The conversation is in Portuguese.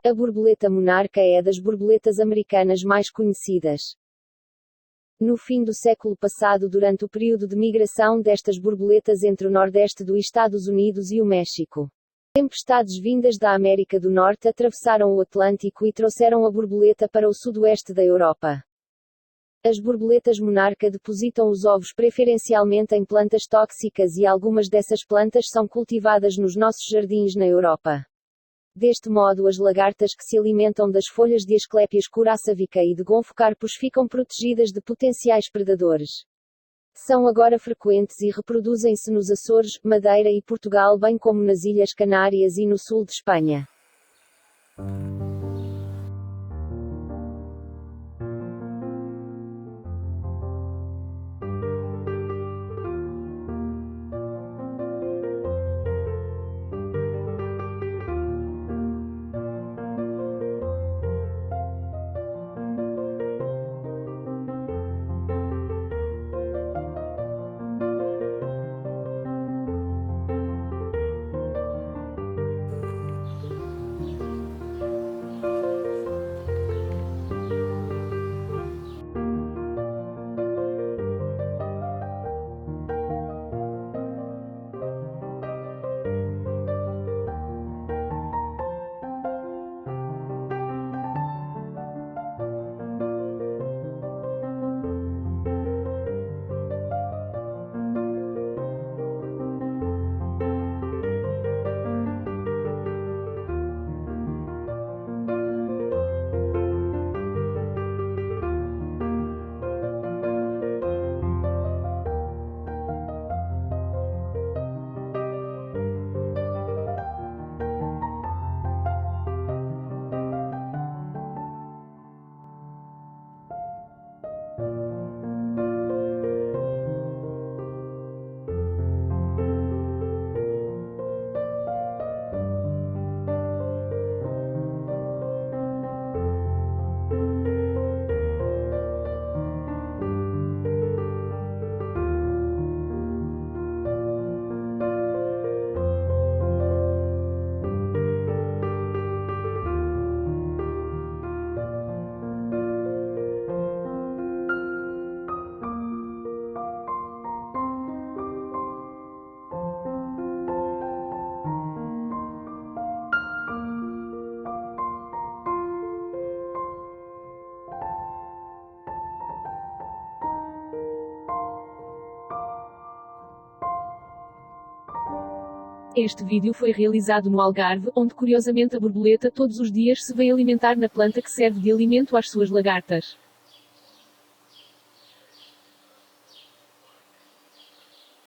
A borboleta monarca é das borboletas americanas mais conhecidas. No fim do século passado, durante o período de migração destas borboletas entre o nordeste dos Estados Unidos e o México, tempestades vindas da América do Norte atravessaram o Atlântico e trouxeram a borboleta para o sudoeste da Europa. As borboletas monarca depositam os ovos preferencialmente em plantas tóxicas e algumas dessas plantas são cultivadas nos nossos jardins na Europa. Deste modo, as lagartas que se alimentam das folhas de Asclepias coraçavica e de gonfocarpus ficam protegidas de potenciais predadores. São agora frequentes e reproduzem-se nos Açores, Madeira e Portugal, bem como nas Ilhas Canárias e no sul de Espanha. Este vídeo foi realizado no Algarve, onde curiosamente a borboleta todos os dias se vem alimentar na planta que serve de alimento às suas lagartas.